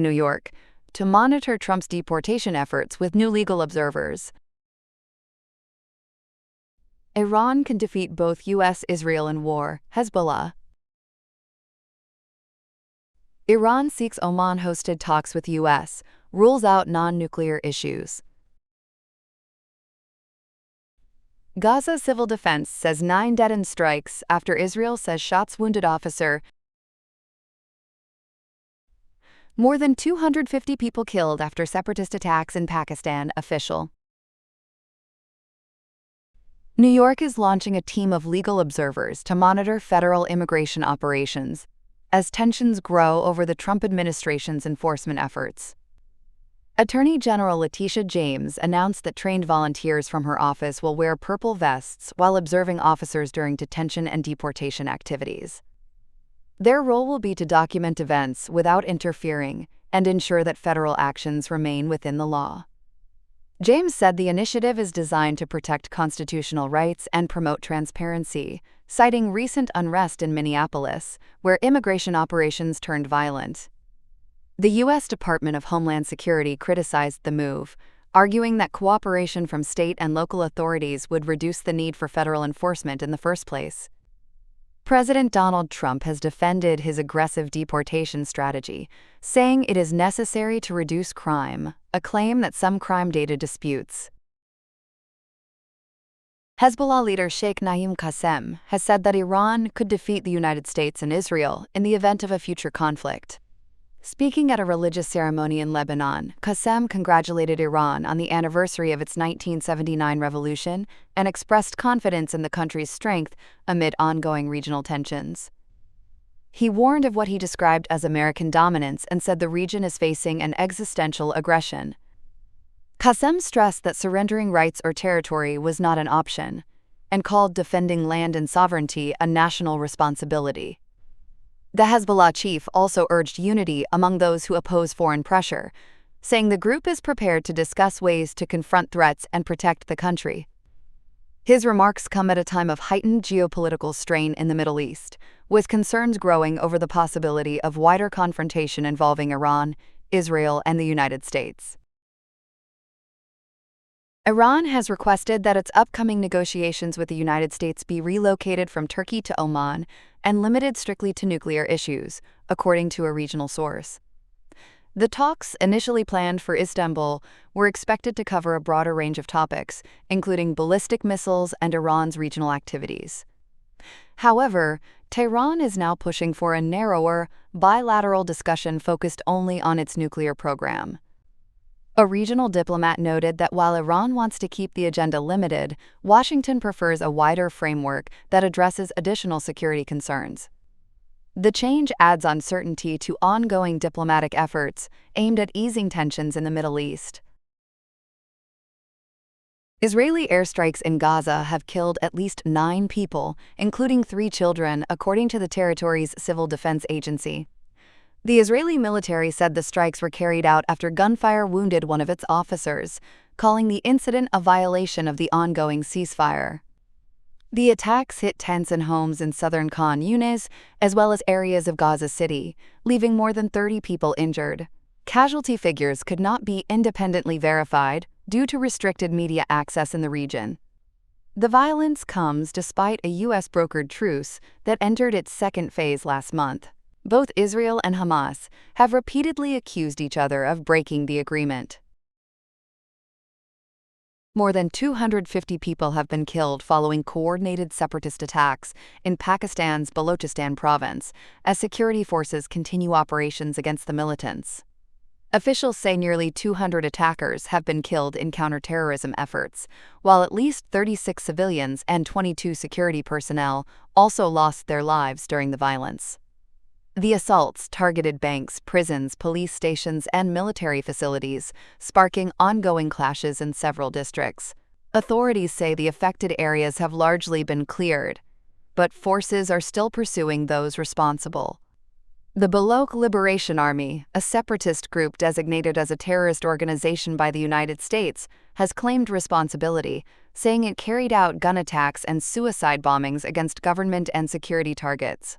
New York, to monitor Trump's deportation efforts with new legal observers. Iran can defeat both U.S.-Israel in war, Hezbollah. Iran seeks Oman-hosted talks with U.S., rules out non-nuclear issues. Gaza Civil Defense says 9 dead in strikes after Israel says shots wounded officer. More than 250 people killed after separatist attacks in Pakistan, official. New York is launching a team of legal observers to monitor federal immigration operations as tensions grow over the Trump administration's enforcement efforts. Attorney General Letitia James announced that trained volunteers from her office will wear purple vests while observing officers during detention and deportation activities. Their role will be to document events without interfering and ensure that federal actions remain within the law. James said the initiative is designed to protect constitutional rights and promote transparency, citing recent unrest in Minneapolis, where immigration operations turned violent. The U.S. Department of Homeland Security criticized the move, arguing that cooperation from state and local authorities would reduce the need for federal enforcement in the first place. President Donald Trump has defended his aggressive deportation strategy, saying it is necessary to reduce crime, a claim that some crime data disputes. Hezbollah leader Sheikh Naim Qassem has said that Iran could defeat the United States and Israel in the event of a future conflict. Speaking at a religious ceremony in Lebanon, Qassem congratulated Iran on the anniversary of its 1979 revolution and expressed confidence in the country's strength amid ongoing regional tensions. He warned of what he described as American dominance and said the region is facing an existential aggression. Qassem stressed that surrendering rights or territory was not an option, and called defending land and sovereignty a national responsibility. The Hezbollah chief also urged unity among those who oppose foreign pressure, saying the group is prepared to discuss ways to confront threats and protect the country. His remarks come at a time of heightened geopolitical strain in the Middle East, with concerns growing over the possibility of wider confrontation involving Iran, Israel, and the United States. Iran has requested that its upcoming negotiations with the United States be relocated from Turkey to Oman and limited strictly to nuclear issues, according to a regional source. The talks, initially planned for Istanbul, were expected to cover a broader range of topics, including ballistic missiles and Iran's regional activities. However, Tehran is now pushing for a narrower, bilateral discussion focused only on its nuclear program. A regional diplomat noted that while Iran wants to keep the agenda limited, Washington prefers a wider framework that addresses additional security concerns. The change adds uncertainty to ongoing diplomatic efforts aimed at easing tensions in the Middle East. Israeli airstrikes in Gaza have killed at least 9 people, including 3 children, according to the territory's civil defense agency. The Israeli military said the strikes were carried out after gunfire wounded one of its officers, calling the incident a violation of the ongoing ceasefire. The attacks hit tents and homes in southern Khan Yunis, as well as areas of Gaza City, leaving more than 30 people injured. Casualty figures could not be independently verified due to restricted media access in the region. The violence comes despite a U.S.-brokered truce that entered its second phase last month. Both Israel and Hamas have repeatedly accused each other of breaking the agreement. More than 250 people have been killed following coordinated separatist attacks in Pakistan's Balochistan province, as security forces continue operations against the militants. Officials say nearly 200 attackers have been killed in counterterrorism efforts, while at least 36 civilians and 22 security personnel also lost their lives during the violence. The assaults targeted banks, prisons, police stations, and military facilities, sparking ongoing clashes in several districts. Authorities say the affected areas have largely been cleared, but forces are still pursuing those responsible. The Baloch Liberation Army, a separatist group designated as a terrorist organization by the United States, has claimed responsibility, saying it carried out gun attacks and suicide bombings against government and security targets.